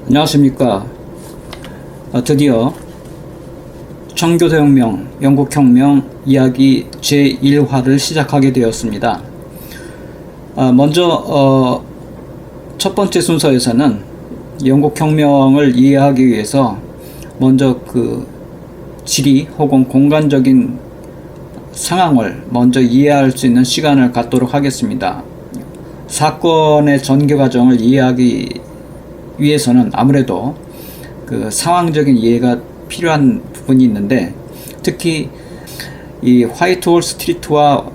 안녕하십니까. 드디어 청교도혁명, 영국혁명 이야기 제1화를 시작하게 되었습니다. 먼저 첫 번째 순서에서는 영국혁명을 이해하기 위해서 먼저 그 지리 혹은 공간적인 상황을 먼저 이해할 수 있는 시간을 갖도록 하겠습니다. 사건의 전개 과정을 이해하기 위해서는 아무래도 그 상황적인 이해가 필요한 부분이 있는데, 특히 이 화이트홀 스트리트와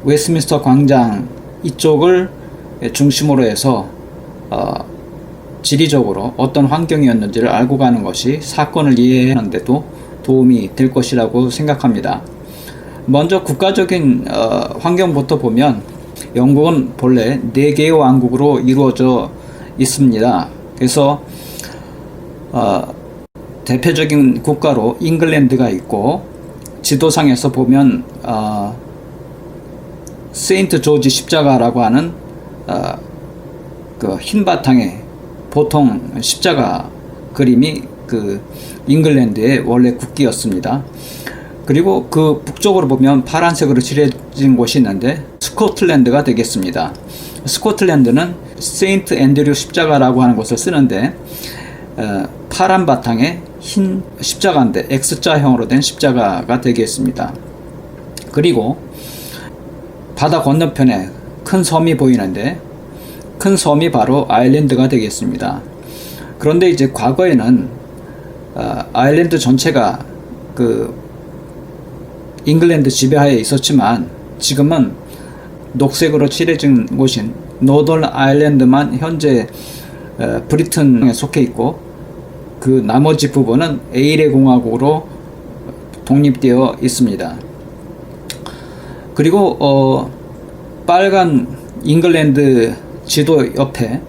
웨스트민스터 광장 이쪽을 중심으로 해서 지리적으로 어떤 환경이었는지를 알고 가는 것이 사건을 이해하는 데도 도움이 될 것이라고 생각합니다. 먼저 국가적인 환경부터 보면 영국은 본래 4개의 왕국으로 이루어져 있습니다. 그래서 대표적인 국가로 잉글랜드가 있고, 지도상에서 보면 세인트 조지 십자가라고 하는 그 흰 바탕에 보통 십자가 그림이 그 잉글랜드의 원래 국기였습니다. 그리고 그 북쪽으로 보면 파란색으로 칠해진 곳이 있는데 스코틀랜드가 되겠습니다. 스코틀랜드는 세인트 앤드류 십자가라고 하는 것을 쓰는데 파란 바탕에 흰 십자가인데 X자형으로 된 십자가가 되겠습니다. 그리고 바다 건너편에 큰 섬이 보이는데 큰 섬이 바로 아일랜드가 되겠습니다. 그런데 이제 과거에는 아일랜드 전체가 그 잉글랜드 지배하에 있었지만, 지금은 녹색으로 칠해진 곳인 노던 아일랜드만 현재 브리튼에 속해 있고, 그 나머지 부분은 에일의 공화국으로 독립되어 있습니다. 그리고 빨간 잉글랜드 지도 옆에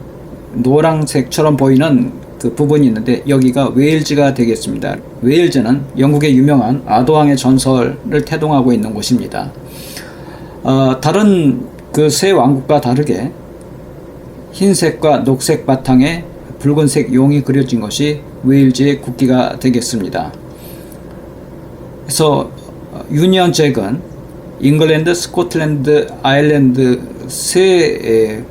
노란색처럼 보이는 그 부분이 있는데, 여기가 웨일즈가 되겠습니다. 웨일즈는 영국의 유명한 아도왕의 전설을 태동하고 있는 곳입니다. 다른 그 세 왕국과 다르게 흰색과 녹색 바탕에 붉은색 용이 그려진 것이 웨일즈의 국기가 되겠습니다. 그래서 유니언 잭은 잉글랜드, 스코틀랜드, 아일랜드 세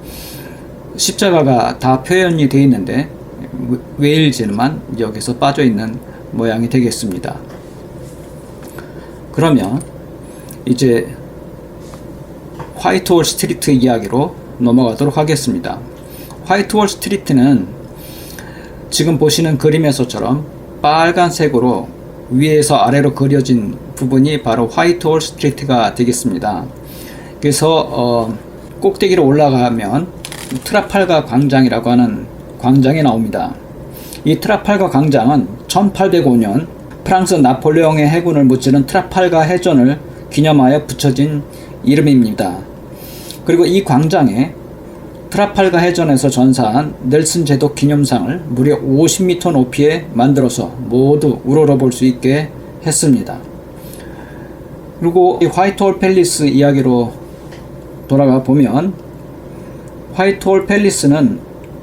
십자가가 다 표현이 되어 있는데 웨일즈만 여기서 빠져 있는 모양이 되겠습니다. 그러면 이제 화이트홀 스트리트 이야기로 넘어가도록 하겠습니다. 화이트홀 스트리트는 지금 보시는 그림에서처럼 빨간색으로 위에서 아래로 그려진 부분이 바로 화이트홀 스트리트가 되겠습니다. 그래서 꼭대기로 올라가면 트라팔가 광장이라고 하는 광장이 나옵니다. 이 트라팔가 광장은 1805년 프랑스 나폴레옹의 해군을 무찌른 트라팔가 해전을 기념하여 붙여진 이름입니다. 그리고 이 광장에 트라팔가 해전에서 전사한 넬슨 제독 기념상을 무려 50m 높이에 만들어서 모두 우러러볼 수 있게 했습니다. 그리고 이 화이트홀 팰리스 이야기로 돌아가 보면, 화이트홀 팰리스는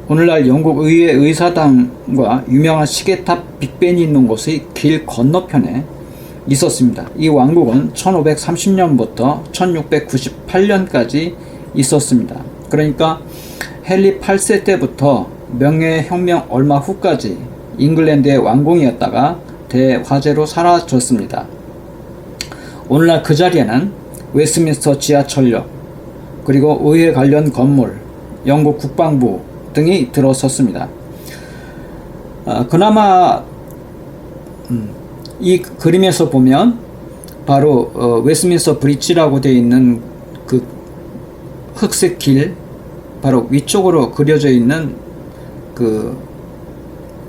오늘날 영국 의회 의사당과 유명한 시계탑 빅벤이 있는 곳의 길 건너편에 있었습니다. 이 왕국은 1530년부터 1698년까지 있었습니다. 그러니까 헨리 8세 때부터 명예혁명 얼마 후까지 잉글랜드의 왕궁이었다가 대화재로 사라졌습니다. 오늘날 그 자리에는 웨스트민스터 지하철역, 그리고 의회 관련 건물, 영국 국방부 등이 들어섰습니다. 그나마 이 그림에서 보면 바로 웨스트민스터 브릿지라고 되어 있는 그 흑색 길 바로 위쪽으로 그려져 있는 그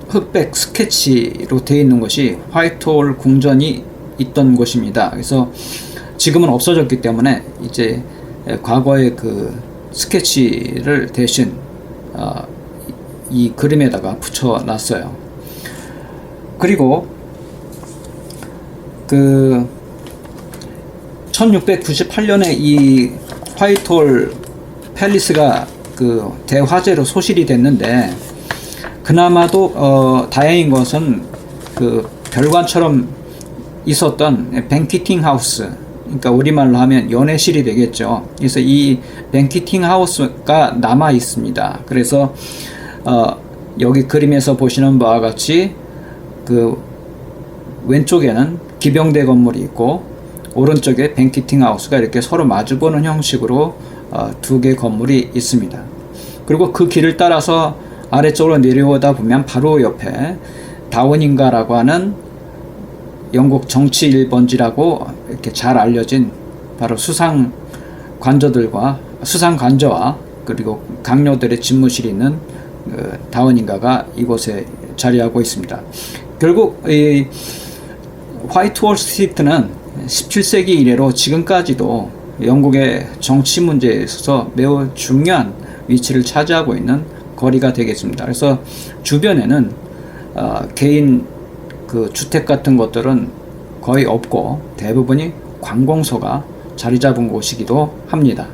흑백 스케치로 되어 있는 것이 화이트홀 궁전이 있던 곳입니다. 그래서 지금은 없어졌기 때문에 이제 과거의 그 스케치를 대신 이 그림에다가 붙여놨어요. 그리고 그 1698년에 이 화이트홀 팰리스가 그 대화재로 소실이 됐는데, 그나마도 다행인 것은 그 별관처럼 있었던 뱅퀴팅 하우스, 그러니까 우리말로 하면 연회실이 되겠죠. 그래서 이 뱅퀴팅 하우스가 남아 있습니다. 그래서 여기 그림에서 보시는 바와 같이 그 왼쪽에는 기병대 건물이 있고 오른쪽에 뱅퀴팅 하우스가 이렇게 서로 마주보는 형식으로 두 개의 건물이 있습니다. 그리고 그 길을 따라서 아래쪽으로 내려오다 보면 바로 옆에 다우닝가라고 하는 영국 정치 1번지라고 이렇게 잘 알려진 바로 수상 관저와 그리고 강요들의 집무실이 있는 다우닝가가 이곳에 자리하고 있습니다. 결국 이 화이트홀 스트리트는 17세기 이래로 지금까지도 영국의 정치 문제에 있어서 매우 중요한 위치를 차지하고 있는 거리가 되겠습니다. 그래서 주변에는 개인 그 주택 같은 것들은 거의 없고 대부분이 관공서가 자리 잡은 곳이기도 합니다.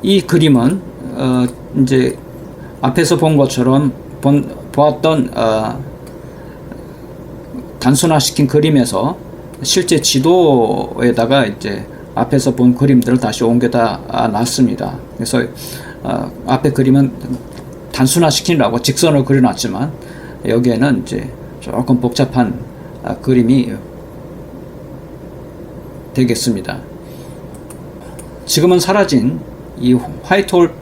이 그림은 이제 앞에서 본 것처럼 보았던 단순화시킨 그림에서 실제 지도에다가 이제 앞에서 본 그림들을 다시 옮겨다 놨습니다. 그래서 앞에 그림은 단순화시키려고 직선을 그려놨지만 여기에는 이제 조금 복잡한 그림이 되겠습니다. 지금은 사라진 이 화이트홀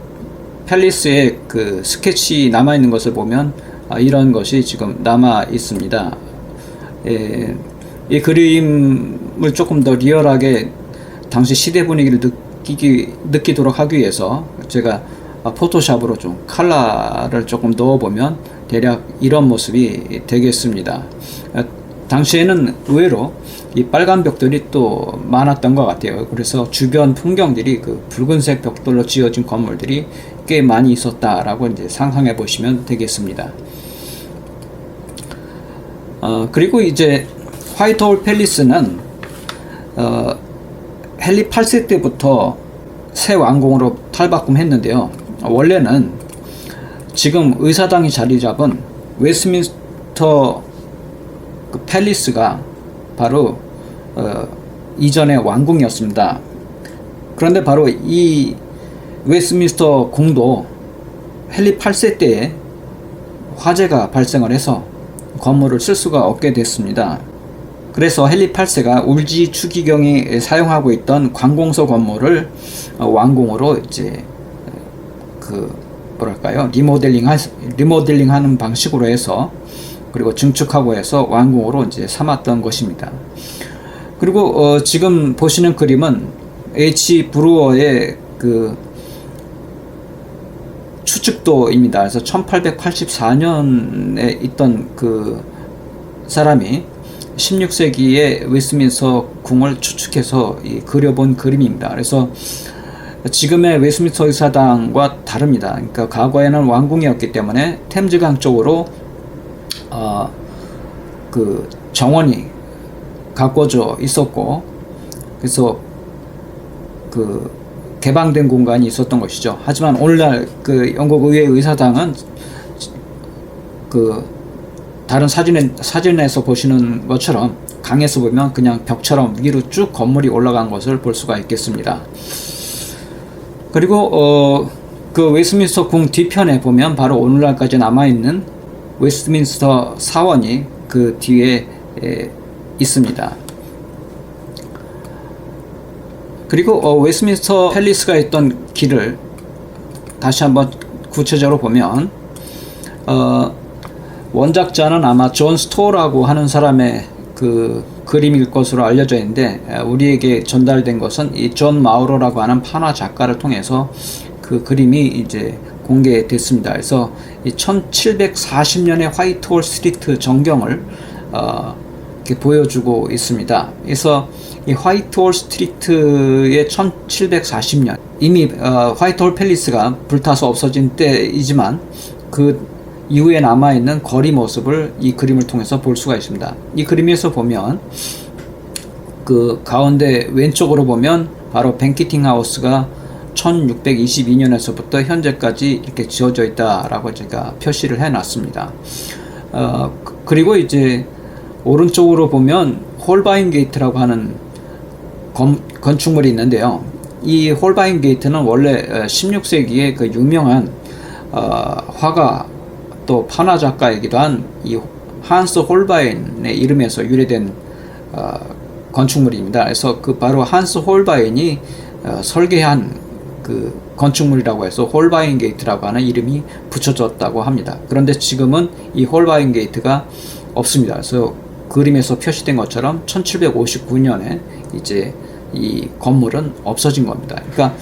팰리스의 그 스케치 남아있는 것을 보면 이런 것이 지금 남아 있습니다. 이 그림을 조금 더 리얼하게 당시 시대 분위기를 느끼도록 하기 위해서 제가 포토샵으로 좀 컬러를 조금 넣어보면 대략 이런 모습이 되겠습니다. 당시에는 의외로 이 빨간 벽돌이 또 많았던 것 같아요. 그래서 주변 풍경들이 그 붉은색 벽돌로 지어진 건물들이 꽤 많이 있었다라고 이제 상상해 보시면 되겠습니다. 그리고 이제 화이트홀 팰리스는 헨리 8세 때부터 새 왕궁으로 탈바꿈했는데요. 원래는 지금 의사당이 자리 잡은 웨스트민스터 그 팰리스가 바로 이전의 왕궁이었습니다. 그런데 바로 이 웨스트민스터 궁도 헨리 8세 때에 화재가 발생을 해서 건물을 쓸 수가 없게 됐습니다. 그래서 헨리 8세가 울지 추기경이 사용하고 있던 관공서 건물을 왕궁으로 이제 리모델링하는 방식으로 해서 그리고 증축하고 해서 왕궁으로 이제 삼았던 것입니다. 그리고 지금 보시는 그림은 H. 브루어의 그 추측도입니다. 그래서 1884년에 있던 그 사람이 16세기의 웨스트민스터 궁을 추측해서 그려본 그림입니다. 그래서 지금의 웨스트민스터 의사당과 다릅니다. 그러니까 과거에는 왕궁이었기 때문에 템즈강 쪽으로 그 정원이 가꿔져 있었고, 그래서 그 개방된 공간이 있었던 것이죠. 하지만 오늘날 그 영국 의회 의사당은 그 다른 사진에서 보시는 것처럼 강에서 보면 그냥 벽처럼 위로 쭉 건물이 올라간 것을 볼 수가 있겠습니다. 그리고 그 웨스트민스터 궁 뒤편에 보면 바로 오늘날까지 남아있는 웨스트민스터 사원이 그 뒤에 있습니다. 그리고 웨스트민스터 팰리스가 있던 길을 다시 한번 구체적으로 보면 원작자는 아마 존 스토어라고 하는 사람의 그 그림일 것으로 알려져 있는데, 우리에게 전달된 것은 이 존 마우로라고 하는 판화 작가를 통해서 그 그림이 이제 공개됐습니다. 그래서 이 1740년의 화이트홀 스트리트 전경을 이렇게 보여주고 있습니다. 그래서 이 화이트홀 스트리트의 1740년, 이미 화이트홀 팰리스가 불타서 없어진 때이지만 그 이후에 남아있는 거리 모습을 이 그림을 통해서 볼 수가 있습니다. 이 그림에서 보면 그 가운데 왼쪽으로 보면 바로 뱅퀴팅 하우스가 1622년에서부터 현재까지 이렇게 지어져 있다라고 제가 표시를 해 놨습니다. 그리고 이제 오른쪽으로 보면 홀바인 게이트라고 하는 건축물이 있는데요. 이 홀바인 게이트는 원래 16세기에 그 유명한 화가 또 판화 작가이기도 한 이 한스 홀바인의 이름에서 유래된 건축물입니다. 그래서 그 바로 한스 홀바인이 설계한 그 건축물이라고 해서 홀바인 게이트라고 하는 이름이 붙여졌다고 합니다. 그런데 지금은 이 홀바인 게이트가 없습니다. 그래서 그림에서 표시된 것처럼 1759년에 이제 이 건물은 없어진 겁니다. 그러니까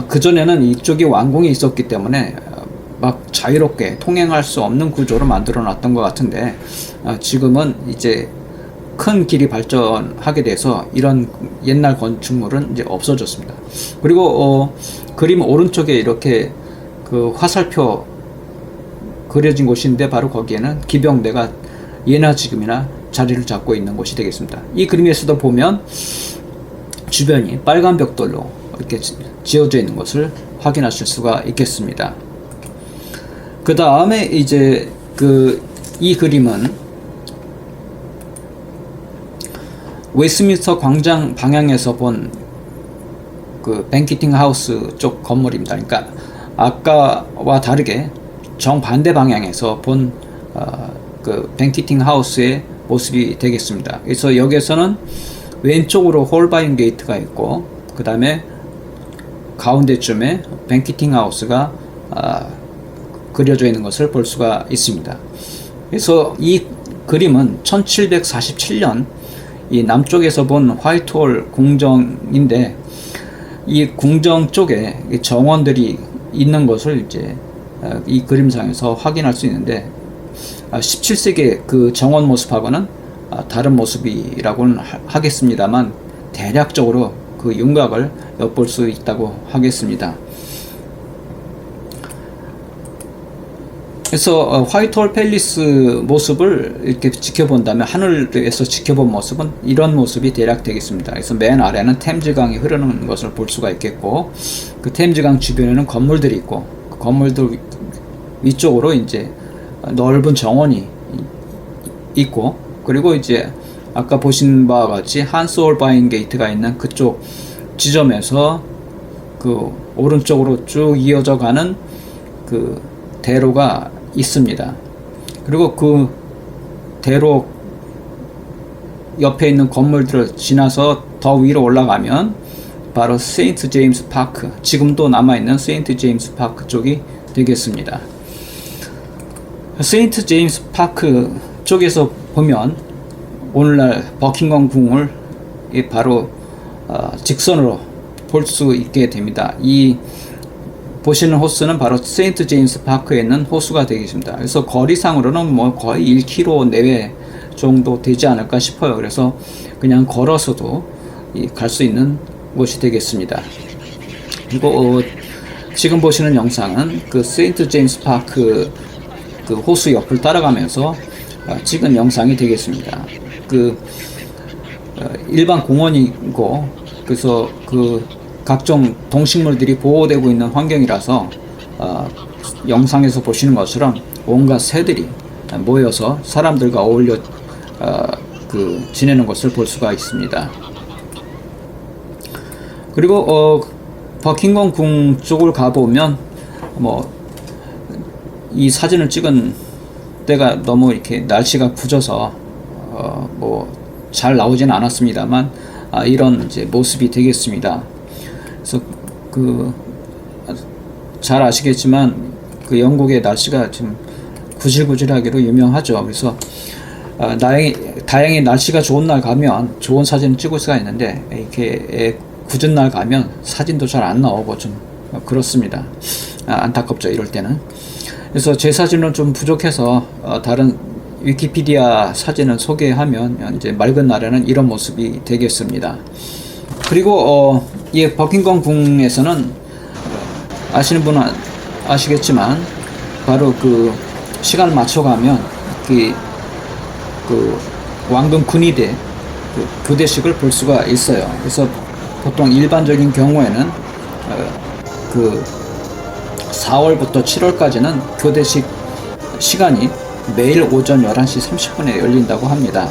그전에는 이쪽이 완공이 있었기 때문에 막 자유롭게 통행할 수 없는 구조로 만들어 놨던 것 같은데 지금은 이제 큰 길이 발전하게 돼서 이런 옛날 건축물은 이제 없어졌습니다. 그리고 그림 오른쪽에 이렇게 그 화살표 그려진 곳인데 바로 거기에는 기병대가 예나 지금이나 자리를 잡고 있는 곳이 되겠습니다. 이 그림에서도 보면 주변이 빨간 벽돌로 이렇게 지어져 있는 것을 확인하실 수가 있겠습니다. 그 다음에 이제 이 그림은 웨스트민스터 광장 방향에서 본 그 뱅키팅 하우스 쪽 건물입니다. 그러니까 아까와 다르게 정반대 방향에서 본 그 뱅키팅 하우스의 모습이 되겠습니다. 그래서 여기에서는 왼쪽으로 홀바인 게이트가 있고 그 다음에 가운데쯤에 뱅키팅 하우스가 그려져 있는 것을 볼 수가 있습니다. 그래서 이 그림은 1747년 이 남쪽에서 본 화이트홀 궁정인데 이 궁정 쪽에 정원들이 있는 것을 이제 이 그림상에서 확인할 수 있는데 17세기 그 정원 모습하고는 다른 모습이라고는 하겠습니다만 대략적으로 그 윤곽을 엿볼 수 있다고 하겠습니다. 그래서 화이트홀 팰리스 모습을 이렇게 지켜본다면 하늘에서 지켜본 모습은 이런 모습이 대략 되겠습니다. 그래서 맨 아래는 템즈강이 흐르는 것을 볼 수가 있겠고 그 템즈강 주변에는 건물들이 있고 그 건물들 위쪽으로 이제 넓은 정원이 있고 그리고 이제 아까 보신 바와 같이 한스 홀바인 게이트가 있는 그쪽 지점에서 그 오른쪽으로 쭉 이어져 가는 그 대로가 있습니다. 그리고 그 대로 옆에 있는 건물들을 지나서 더 위로 올라가면 바로 세인트 제임스 파크, 지금도 남아있는 세인트 제임스 파크 쪽이 되겠습니다. 세인트 제임스 파크 쪽에서 보면 오늘날 버킹엄 궁을 바로 직선으로 볼 수 있게 됩니다. 이 보시는 호수는 바로 세인트 제임스 파크에 있는 호수가 되겠습니다. 그래서 거리상으로는 뭐 거의 1km 내외 정도 되지 않을까 싶어요. 그래서 그냥 걸어서도 갈 수 있는 곳이 되겠습니다. 그리고 지금 보시는 영상은 그 세인트 제임스 파크 그 호수 옆을 따라가면서 찍은 영상이 되겠습니다. 그 일반 공원이고 그래서 그 각종 동식물들이 보호되고 있는 환경이라서 영상에서 보시는 것처럼 온갖 새들이 모여서 사람들과 어울려 지내는 것을 볼 수가 있습니다. 그리고 버킹엄 궁 쪽을 가보면 뭐 이 사진을 찍은 때가 너무 이렇게 날씨가 굳어서 뭐 잘 나오지는 않았습니다만 이런 이제 모습이 되겠습니다. 그래서 잘 아시겠지만 그 영국의 날씨가 좀 구질구질하기로 유명하죠. 그래서 다행히 날씨가 좋은 날 가면 좋은 사진을 찍을 수가 있는데 이렇게 굳은 날 가면 사진도 잘 안 나오고 좀 그렇습니다. 안타깝죠, 이럴 때는. 그래서 제 사진은 좀 부족해서 다른 위키피디아 사진을 소개하면 이제 맑은 날에는 이런 모습이 되겠습니다. 그리고 이 버킹엄 궁에서는 아시는 분은 아시겠지만 바로 그 시간을 맞춰가면 그 왕금 군의대 그 교대식을 볼 수가 있어요. 그래서 보통 일반적인 경우에는 그 4월부터 7월까지는 교대식 시간이 매일 오전 11시 30분에 열린다고 합니다.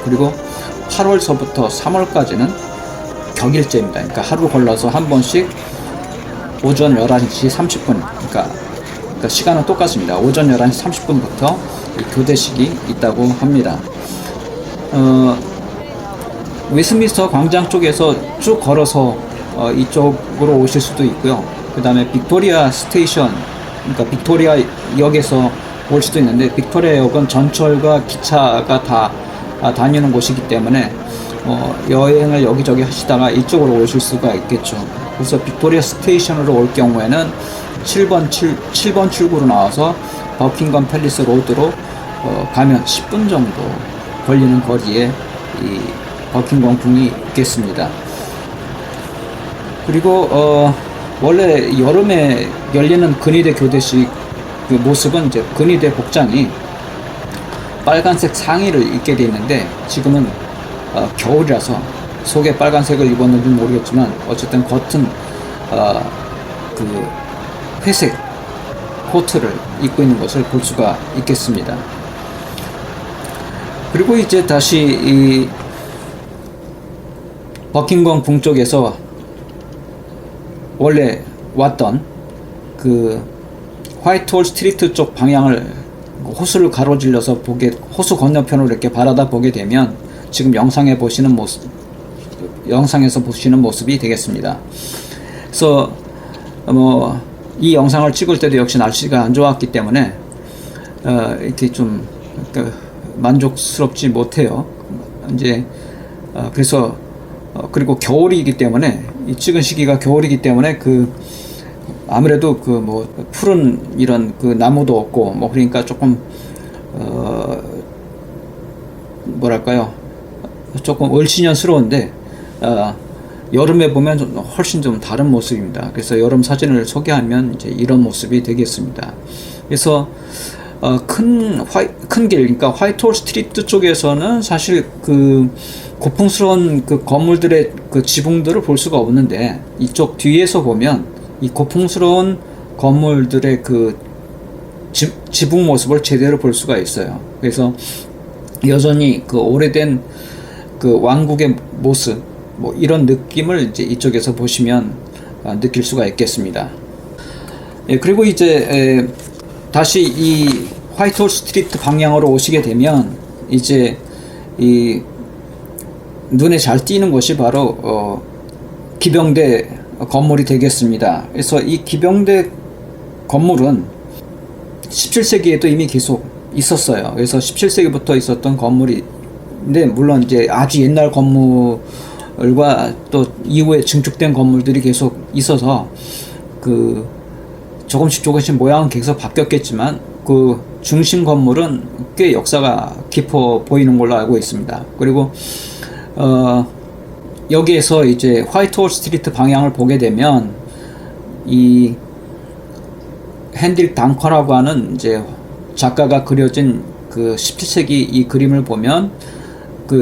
그리고 8월서부터 3월까지는 격일제입니다. 그러니까 하루 걸러서 한 번씩 오전 11시 30분, 그러니까 시간은 똑같습니다. 오전 11시 30분부터 교대식이 있다고 합니다. 웨스트민스터 광장 쪽에서 쭉 걸어서 이쪽으로 오실 수도 있고요. 그 다음에 빅토리아 스테이션, 그러니까 빅토리아 역에서 올 수도 있는데, 빅토리아 역은 전철과 기차가 다 다니는 곳이기 때문에 여행을 여기저기 하시다가 이쪽으로 오실 수가 있겠죠. 그래서 빅토리아 스테이션으로 올 경우에는 7번 출구로 나와서 버킹엄 팰리스 로드로 가면 10분 정도 걸리는 거리에 이 버킹엄 궁이 있겠습니다. 그리고 원래 여름에 열리는 근위대 교대식 그 모습은 이제 근위대 복장이 빨간색 상의를 입게 돼 있는데, 지금은 겨울이라서 속에 빨간색을 입었는지 모르겠지만 어쨌든 겉은 그 회색 코트를 입고 있는 것을 볼 수가 있겠습니다. 그리고 이제 다시 이 버킹엄 궁 쪽에서 원래 왔던 그 화이트홀 스트리트 쪽 방향을 호수를 가로질러서 호수 건너편으로 이렇게 바라다 보게 되면 지금 영상에서 보시는 모습이 되겠습니다. 그래서 이 영상을 찍을 때도 역시 날씨가 안 좋았기 때문에 이렇게 좀 만족스럽지 못해요. 이제 그래서 그리고 겨울이기 때문에, 이 찍은 시기가 겨울이기 때문에 아무래도 푸른 이런 나무도 없고 그러니까 조금 뭐랄까요, 조금 얼씬년스러운데 여름에 보면 훨씬 좀 다른 모습입니다. 그래서 여름 사진을 소개하면 이제 이런 모습이 되겠습니다. 그래서 큰 길, 그러니까 화이트홀 스트리트 쪽에서는 사실 고풍스러운 건물들의 지붕들을 볼 수가 없는데, 이쪽 뒤에서 보면 이 고풍스러운 건물들의 지붕 모습을 제대로 볼 수가 있어요. 그래서 여전히 오래된 왕국의 모습, 이런 느낌을 이제 이쪽에서 보시면 느낄 수가 있겠습니다. 예, 그리고 이제 다시 이 화이트홀 스트리트 방향으로 오시게 되면 이제 이 눈에 잘 띄는 것이 바로 기병대 건물이 되겠습니다. 그래서 이 기병대 건물은 17세기에도 이미 계속 있었어요. 그래서 17세기부터 있었던 건물인데, 물론 이제 아주 옛날 건물과 또 이후에 증축된 건물들이 계속 있어서 조금씩 모양은 계속 바뀌었겠지만 중심 건물은 꽤 역사가 깊어 보이는 걸로 알고 있습니다. 그리고 여기에서 이제 화이트홀 스트리트 방향을 보게 되면 이 핸드릭 당커라고 하는 이제 작가가 그려진 17세기 이 그림을 보면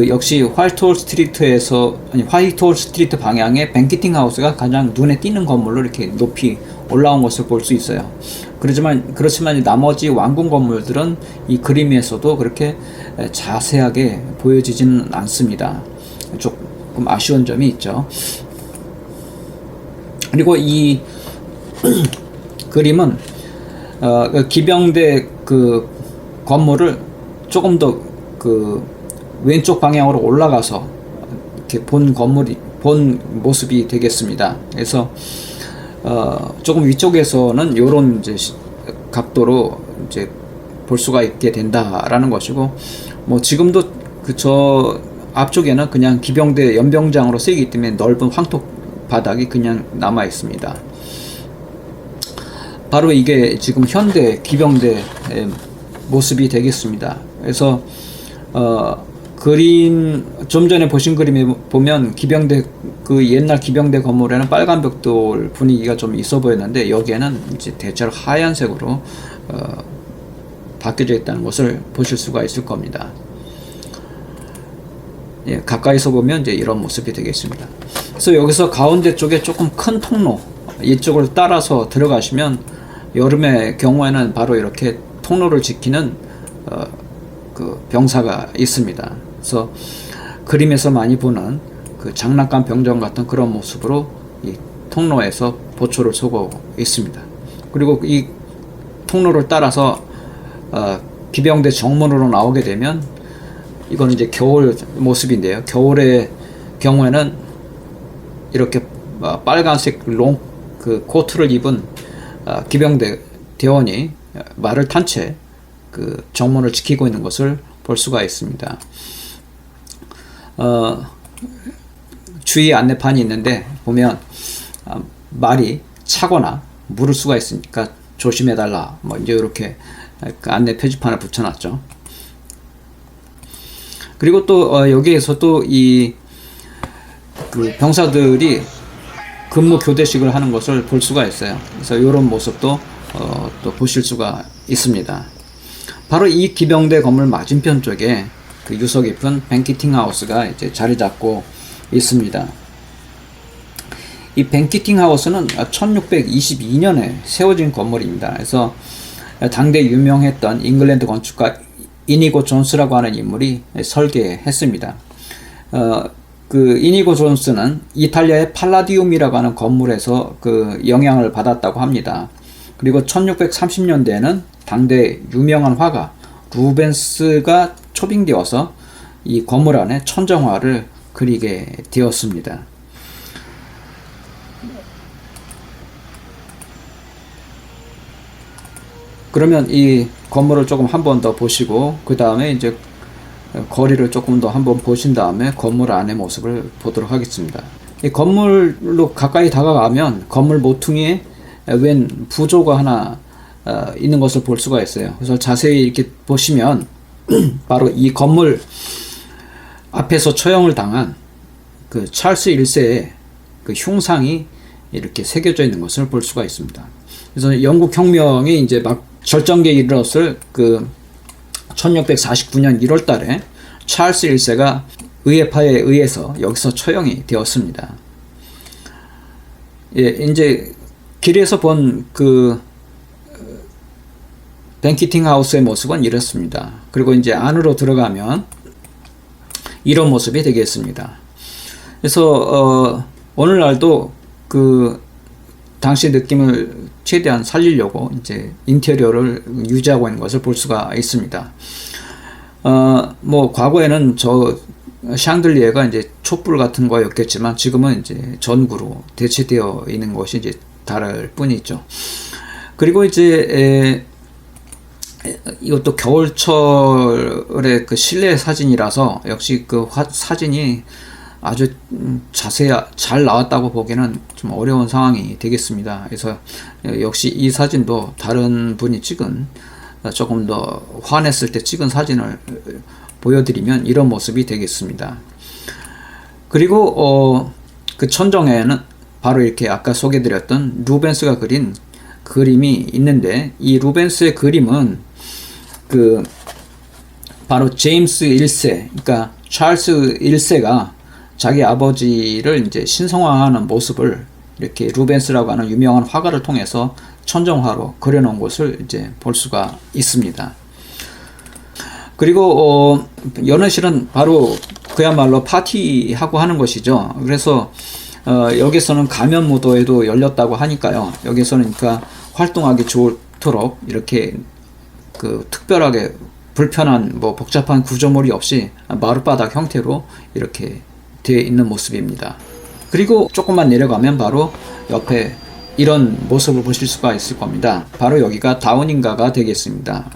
역시 화이트홀 스트리트 방향의 뱅키팅 하우스가 가장 눈에 띄는 건물로 이렇게 높이 올라온 것을 볼 수 있어요. 그렇지만 나머지 왕궁 건물들은 이 그림에서도 그렇게 자세하게 보여지지는 않습니다. 조금 아쉬운 점이 있죠. 그리고 이 그림은 기병대 건물을 조금 더 왼쪽 방향으로 올라가서 이렇게 본 모습이 되겠습니다. 그래서 조금 위쪽에서는 이런 이제 각도로 이제 볼 수가 있게 된다라는 것이고, 지금도 저 앞쪽에는 그냥 기병대 연병장으로 쓰이기 때문에 넓은 황토 바닥이 그냥 남아 있습니다. 바로 이게 지금 현대 기병대의 모습이 되겠습니다. 그래서 그림 좀 전에 보신 그림에 보면 옛날 기병대 건물에는 빨간 벽돌 분위기가 좀 있어 보였는데, 여기에는 이제 대체로 하얀색으로 바뀌어져 있다는 것을 보실 수가 있을 겁니다. 예, 가까이서 보면 이제 이런 모습이 되겠습니다. 그래서 여기서 가운데 쪽에 조금 큰 통로, 이쪽을 따라서 들어가시면 여름의 경우에는 바로 이렇게 통로를 지키는 그 병사가 있습니다. 그래서 그림에서 많이 보는 그 장난감 병정 같은 그런 모습으로 이 통로에서 보초를 서고 있습니다. 그리고 이 통로를 따라서 기병대 정문으로 나오게 되면 이건 이제 겨울 모습인데요. 겨울의 경우에는 이렇게 빨간색 그 코트를 입은 기병대 대원이 말을 탄 채 그 정문을 지키고 있는 것을 볼 수가 있습니다. 주의 안내판이 있는데 보면 말이 차거나 물을 수가 있으니까 조심해달라, 뭐 이제 이렇게 그 안내 표지판을 붙여놨죠. 그리고 또 여기에서 또 이 그 병사들이 근무 교대식을 하는 것을 볼 수가 있어요. 그래서 이런 모습도 또 보실 수가 있습니다. 바로 이 기병대 건물 맞은편 쪽에 그 유서 깊은 뱅키팅 하우스가 이제 자리 잡고 있습니다. 이 뱅키팅 하우스는 1622년에 세워진 건물입니다. 그래서 당대 유명했던 잉글랜드 건축가 이니고 존스라고 하는 인물이 설계했습니다. 그 이니고 존스는 이탈리아의 팔라디움이라고 하는 건물에서 그 영향을 받았다고 합니다. 그리고 1630년대에는 당대 유명한 화가 루벤스가 초빙되어서 이 건물 안에 천정화를 그리게 되었습니다. 그러면 이 건물을 조금 한 번 더 보시고 그 다음에 이제 거리를 조금 더 한번 보신 다음에 건물 안의 모습을 보도록 하겠습니다. 이 건물로 가까이 다가가면 건물 모퉁이에 웬 부조가 하나 있는 것을 볼 수가 있어요. 그래서 자세히 이렇게 보시면 바로 이 건물 앞에서 처형을 당한 그 찰스 1세의 그 흉상이 이렇게 새겨져 있는 것을 볼 수가 있습니다. 그래서 영국 혁명이 이제 막 절정기에 이르렀을 그 1649년 1월 달에 찰스 1세가 의회파에 의해서 여기서 처형이 되었습니다. 예, 이제 길에서 본 그 뱅키팅 하우스의 모습은 이렇습니다. 그리고 이제 안으로 들어가면 이런 모습이 되겠습니다. 그래서 오늘날도 그 당시 느낌을 최대한 살리려고 이제 인테리어를 유지하고 있는 것을 볼 수가 있습니다. 뭐 과거에는 저 샹들리에가 이제 촛불 같은 거였겠지만 지금은 이제 전구로 대체되어 있는 것이 이제 다를 뿐이죠. 그리고 이제 이것도 겨울철의 그 실내 사진이라서 역시 그 사진이 아주 잘 나왔다고 보기는 좀 어려운 상황이 되겠습니다. 그래서 역시 이 사진도 다른 분이 찍은 조금 더 화냈을 때 찍은 사진을 보여드리면 이런 모습이 되겠습니다. 그리고 그 천정에는 바로 이렇게 아까 소개드렸던 루벤스가 그린 그림이 있는데 이 루벤스의 그림은 그 바로 제임스 1세, 그러니까 찰스 1세가 자기 아버지를 이제 신성화하는 모습을 이렇게 루벤스라고 하는 유명한 화가를 통해서 천정화로 그려놓은 것을 이제 볼 수가 있습니다. 그리고 연회실은 바로 그야말로 파티하고 하는 것이죠. 그래서 여기서는 가면 무도회도 열렸다고 하니까요. 여기서는 그러니까 활동하기 좋도록 이렇게 그 특별하게 불편한 뭐 복잡한 구조물이 없이 마룻바닥 형태로 이렇게 되어 있는 모습입니다. 그리고 조금만 내려가면 바로 옆에 이런 모습을 보실 수가 있을 겁니다. 바로 여기가 다우닝가가 되겠습니다.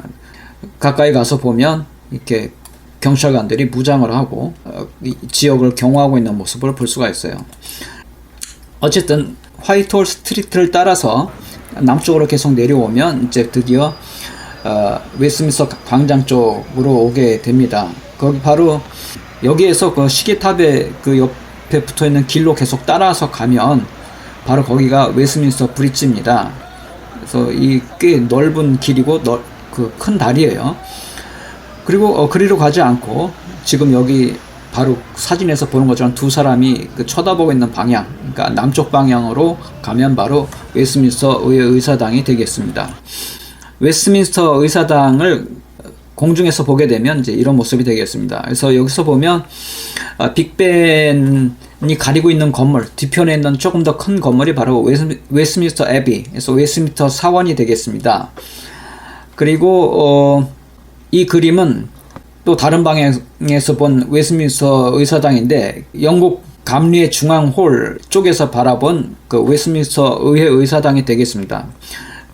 가까이 가서 보면 이렇게 경찰관들이 무장을 하고 이 지역을 경호하고 있는 모습을 볼 수가 있어요. 어쨌든 화이트홀 스트리트를 따라서 남쪽으로 계속 내려오면 이제 드디어 웨스트민스터 광장 쪽으로 오게 됩니다. 거기 바로 여기에서 그 시계탑의 그 옆에 붙어 있는 길로 계속 따라서 가면 바로 거기가 웨스트민스터 브릿지입니다. 그래서 이 꽤 넓은 길이고 그 큰 다리예요. 그리고 그리로 가지 않고 지금 여기 바로 사진에서 보는 것처럼 두 사람이 그 쳐다보고 있는 방향, 그러니까 남쪽 방향으로 가면 바로 웨스트민스터 의회 의사당이 되겠습니다. 웨스트민스터 의사당을 공중에서 보게 되면 이제 이런 모습이 되겠습니다. 그래서 여기서 보면 빅벤이 가리고 있는 건물, 뒤편에 있는 조금 더 큰 건물이 바로 웨스트민스터 애비, 그래서 웨스트민스터 사원이 되겠습니다. 그리고 이 그림은 또 다른 방향에서 본 웨스트민스터 의사당인데, 영국 감리의 중앙홀 쪽에서 바라본 그 웨스트민스터 의회 의사당이 되겠습니다.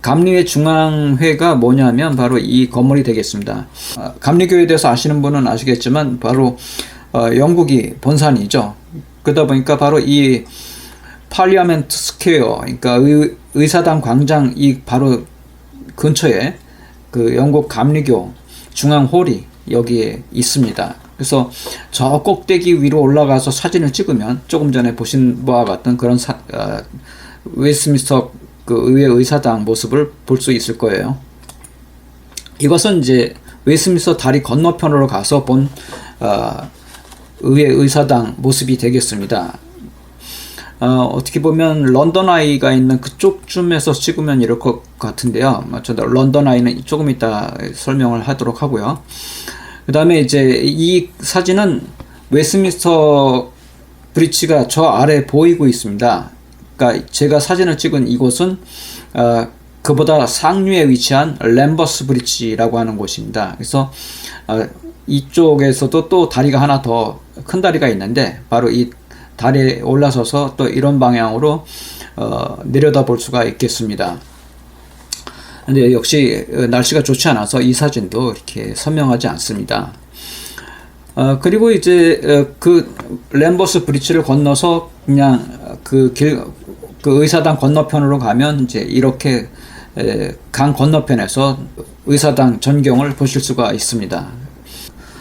감리의 중앙회가 뭐냐면 바로 이 건물이 되겠습니다. 감리교에 대해서 아시는 분은 아시겠지만 바로 영국이 본산이죠. 그러다 보니까 바로 이 팔리아멘트 스퀘어, 그러니까 의사당 광장 이 바로 근처에 그 영국 감리교 중앙홀이 여기에 있습니다. 그래서 저 꼭대기 위로 올라가서 사진을 찍으면 조금 전에 보신 바와 같은 그런 웨스트민스터 그 의회 의사당 모습을 볼 수 있을 거예요. 이것은 이제 웨스트민스터 다리 건너편으로 가서 본 의회 의사당 모습이 되겠습니다. 어떻게 보면 런던 아이가 있는 그쪽쯤에서 찍으면 이럴 것 같은데요. 런던 아이는 조금 이따 설명을 하도록 하고요. 그 다음에 이제 이 사진은 웨스트민스터 브릿지가 저 아래 보이고 있습니다. 그러니까 제가 사진을 찍은 이곳은 그보다 상류에 위치한 램버스 브릿지라고 하는 곳입니다. 그래서 이쪽에서도 또 다리가 하나 더 큰 다리가 있는데 바로 이 다리에 올라서서 또 이런 방향으로 내려다 볼 수가 있겠습니다. 근데 역시 날씨가 좋지 않아서 이 사진도 이렇게 선명하지 않습니다. 그리고 이제 그 램버스 브릿지를 건너서 그냥 그 의사당 건너편으로 가면 이제 이렇게 강 건너편에서 의사당 전경을 보실 수가 있습니다.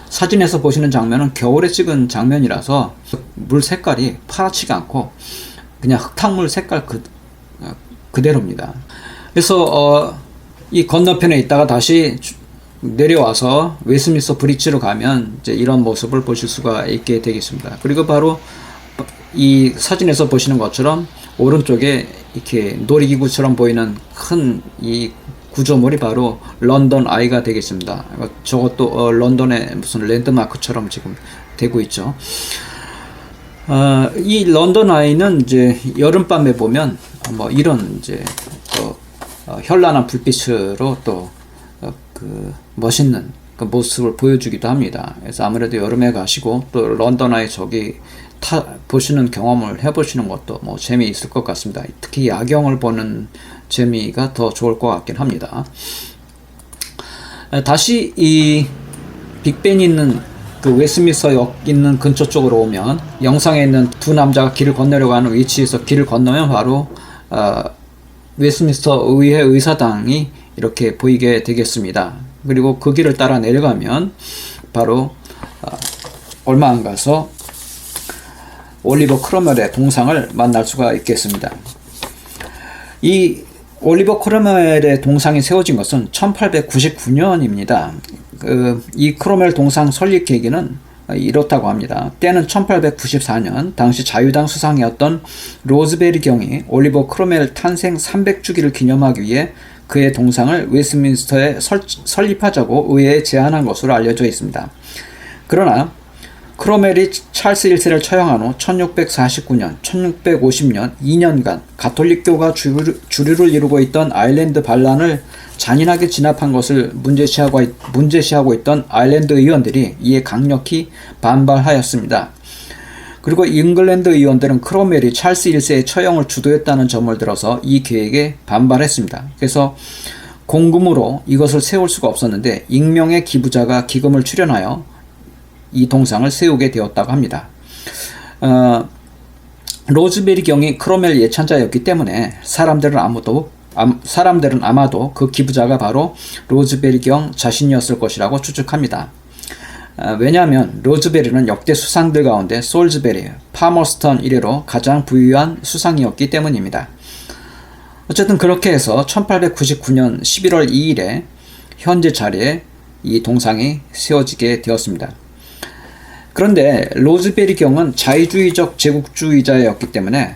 사진에서 보시는 장면은 겨울에 찍은 장면이라서 물 색깔이 파랗지가 않고 그냥 흙탕물 색깔 그대로입니다. 그래서 이 건너편에 있다가 다시 내려와서 웨스트민스터 브릿지로 가면 이제 이런 모습을 보실 수가 있게 되겠습니다. 그리고 바로 이 사진에서 보시는 것처럼 오른쪽에 이렇게 놀이기구처럼 보이는 큰 이 구조물이 바로 런던 아이가 되겠습니다. 저것도 런던의 무슨 랜드마크처럼 지금 되고 있죠. 이 런던 아이는 이제 여름밤에 보면 뭐 이런 이제 현란한 불빛으로 또 그 멋있는 그 모습을 보여주기도 합니다. 그래서 아무래도 여름에 가시고 또 런던 아이 저기 보시는 경험을 해보시는 것도 뭐 재미있을 것 같습니다. 특히 야경을 보는 재미가 더 좋을 것 같긴 합니다. 다시 이 빅벤이 있는 그 웨스트민스터역 있는 근처 쪽으로 오면 영상에 있는 두 남자가 길을 건너려고 하는 위치에서 길을 건너면 바로 웨스트민스터 의회 의사당이 이렇게 보이게 되겠습니다. 그리고 그 길을 따라 내려가면 바로 얼마 안 가서 올리버 크로멜의 동상을 만날 수가 있겠습니다. 이 올리버 크로멜의 동상이 세워진 것은 1899년입니다. 이 크로멜 동상 설립 계기는 이렇다고 합니다. 때는 1894년 당시 자유당 수상이었던 로즈베리 경이 올리버 크로멜 탄생 300주기를 기념하기 위해 그의 동상을 웨스트민스터에 설립하자고 의회에 제안한 것으로 알려져 있습니다. 그러나 크로멜이 찰스 1세를 처형한 후 1649년, 1650년 2년간 가톨릭교가 주류를 이루고 있던 아일랜드 반란을 잔인하게 진압한 것을 문제시하고 있던 아일랜드 의원들이 이에 강력히 반발하였습니다. 그리고 잉글랜드 의원들은 크로멜이 찰스 1세의 처형을 주도했다는 점을 들어서 이 계획에 반발했습니다. 그래서 공금으로 이것을 세울 수가 없었는데 익명의 기부자가 기금을 출연하여 이 동상을 세우게 되었다고 합니다. 로즈베리 경이 크로멜 예찬자였기 때문에 사람들은 아마도 그 기부자가 바로 로즈베리 경 자신이었을 것이라고 추측합니다. 왜냐하면 로즈베리는 역대 수상들 가운데 솔즈베리, 파머스턴 이래로 가장 부유한 수상이었기 때문입니다. 어쨌든 그렇게 해서 1899년 11월 2일에 현재 자리에 이 동상이 세워지게 되었습니다. 그런데 로즈베리 경은 자유주의적 제국주의자였기 때문에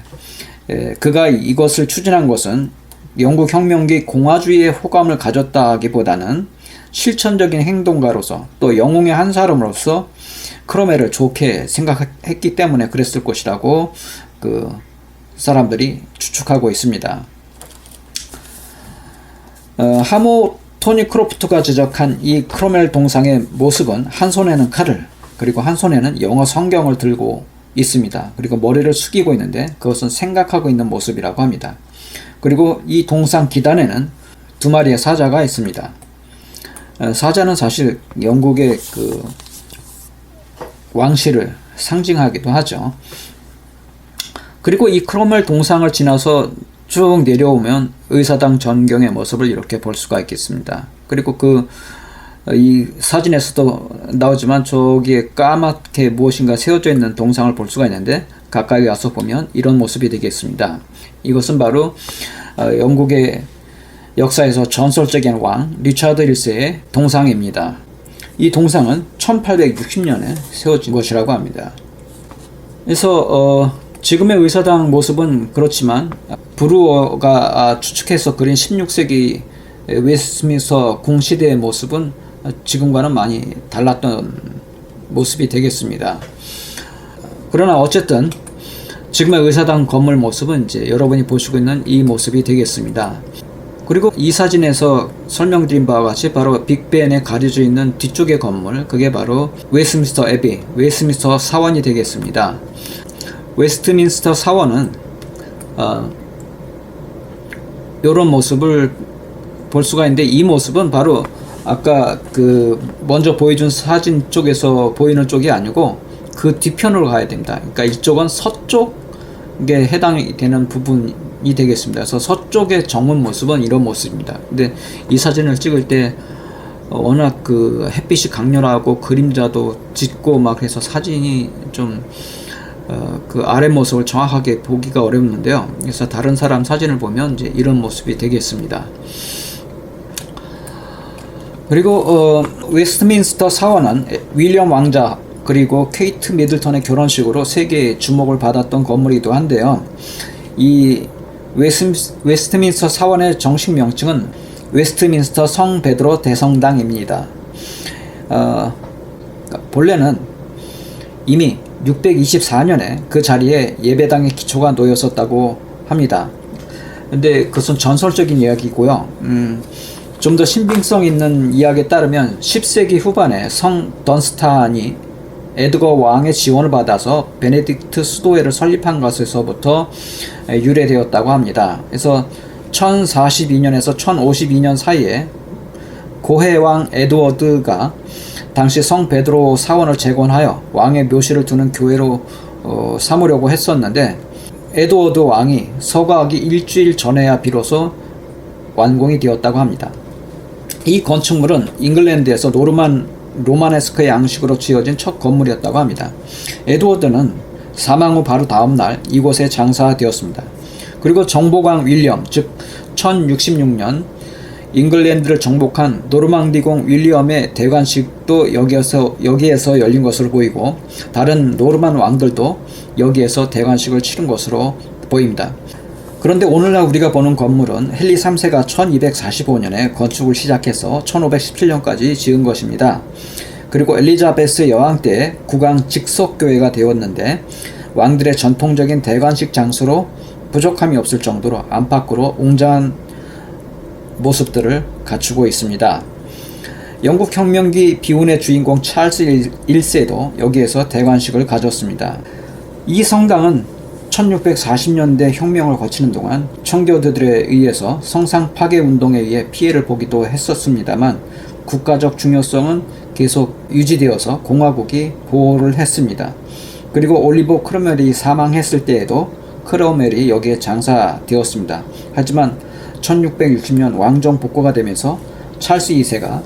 그가 이것을 추진한 것은 영국 혁명기 공화주의에 호감을 가졌다기보다는 실천적인 행동가로서 또 영웅의 한 사람으로서 크로멜을 좋게 생각했기 때문에 그랬을 것이라고 그 사람들이 추측하고 있습니다. 하모 토니 크로프트가 지적한 이 크로멜 동상의 모습은 한 손에는 칼을 그리고 한 손에는 영어 성경을 들고 있습니다. 그리고 머리를 숙이고 있는데 그것은 생각하고 있는 모습이라고 합니다. 그리고 이 동상 기단에는 두 마리의 사자가 있습니다. 사자는 사실 영국의 그 왕실을 상징하기도 하죠. 그리고 이 크로멜 동상을 지나서 쭉 내려오면 의사당 전경의 모습을 이렇게 볼 수가 있겠습니다. 그리고 이 사진에서도 나오지만 저기에 까맣게 무엇인가 세워져 있는 동상을 볼 수가 있는데 가까이 와서 보면 이런 모습이 되겠습니다. 이것은 바로 영국의 역사에서 전설적인 왕 리차드 1세의 동상입니다. 이 동상은 1860년에 세워진 것이라고 합니다. 그래서 지금의 의사당 모습은 그렇지만 브루어가 추측해서 그린 16세기 웨스트민스터 궁시대의 모습은 지금과는 많이 달랐던 모습이 되겠습니다. 그러나 어쨌든 지금의 의사당 건물 모습은 이제 여러분이 보시고 있는 이 모습이 되겠습니다. 그리고 이 사진에서 설명드린 바와 같이 바로 빅벤에 가려져 있는 뒤쪽의 건물, 그게 바로 웨스트민스터 애비, 웨스트민스터 사원이 되겠습니다. 웨스트민스터 사원은 이런 모습을 볼 수가 있는데 이 모습은 바로 아까 먼저 보여준 사진 쪽에서 보이는 쪽이 아니고 그 뒤편으로 가야 됩니다. 그러니까 이쪽은 서쪽에 해당이 되는 부분이 되겠습니다. 그래서 서쪽의 정문 모습은 이런 모습입니다. 근데 이 사진을 찍을 때 워낙 햇빛이 강렬하고 그림자도 짙고 막 해서 사진이 좀 아래 모습을 정확하게 보기가 어렵는데요. 그래서 다른 사람 사진을 보면 이제 이런 모습이 되겠습니다. 그리고 웨스트민스터 사원은 윌리엄 왕자 그리고 케이트 미들턴의 결혼식으로 세계의 주목을 받았던 건물이기도 한데요. 이 웨스트민스터 사원의 정식 명칭은 웨스트민스터 성 베드로 대성당입니다. 본래는 이미 624년에 그 자리에 예배당의 기초가 놓였었다고 합니다. 근데 그것은 전설적인 이야기고요. 좀 더 신빙성 있는 이야기에 따르면 10세기 후반에 성 던스탄이 에드거 왕의 지원을 받아서 베네딕트 수도회를 설립한 것에서부터 유래되었다고 합니다. 그래서 1042년에서 1052년 사이에 고해왕 에드워드가 당시 성 베드로 사원을 재건하여 왕의 묘실을 두는 교회로 삼으려고 했었는데 에드워드 왕이 서거하기 일주일 전에야 비로소 완공이 되었다고 합니다. 이 건축물은 잉글랜드에서 로마네스크의 양식으로 지어진 첫 건물이었다고 합니다. 에드워드는 사망 후 바로 다음날 이곳에 장사되었습니다. 그리고 정복왕 윌리엄, 즉 1066년 잉글랜드를 정복한 노르망디공 윌리엄의 대관식도 여기에서 열린 것으로 보이고 다른 노르만 왕들도 여기에서 대관식을 치른 것으로 보입니다. 그런데 오늘날 우리가 보는 건물은 헨리 3세가 1245년에 건축을 시작해서 1517년까지 지은 것입니다. 그리고 엘리자베스 여왕 때 국왕 직석교회가 되었는데 왕들의 전통적인 대관식 장소로 부족함이 없을 정도로 안팎으로 웅장한 모습들을 갖추고 있습니다. 영국 혁명기 비운의 주인공 찰스 1세도 여기에서 대관식을 가졌습니다. 이 성당은 1640년대 혁명을 거치는 동안 청교도들에 의해서 성상 파괴 운동에 의해 피해를 보기도 했었습니다만 국가적 중요성은 계속 유지되어서 공화국이 보호를 했습니다. 그리고 올리버 크로멜이 사망했을 때에도 크로멜이 여기에 장사되었습니다. 하지만 1660년 왕정 복고가 되면서 찰스 2세가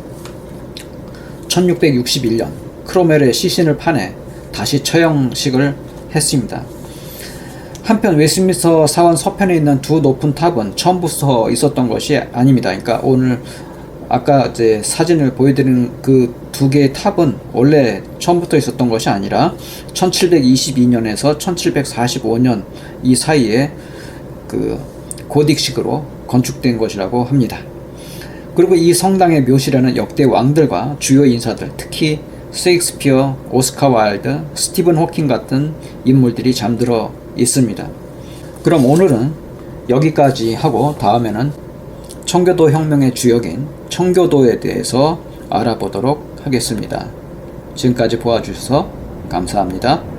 1661년 크로멜의 시신을 파내 다시 처형식을 했습니다. 한편 웨스트민스터 사원 서편에 있는 두 높은 탑은 처음부터 있었던 것이 아닙니다. 그러니까 오늘 아까 이제 사진을 보여드리는 그 두 개의 탑은 원래 처음부터 있었던 것이 아니라 1722년에서 1745년 이 사이에 그 고딕식으로 건축된 것이라고 합니다. 그리고 이 성당의 묘실에는 역대 왕들과 주요 인사들, 특히 셰익스피어, 오스카 와일드, 스티븐 호킹 같은 인물들이 잠들어 있습니다. 그럼 오늘은 여기까지 하고 다음에는 청교도 혁명의 주역인 청교도에 대해서 알아보도록 하겠습니다. 지금까지 보아주셔서 감사합니다.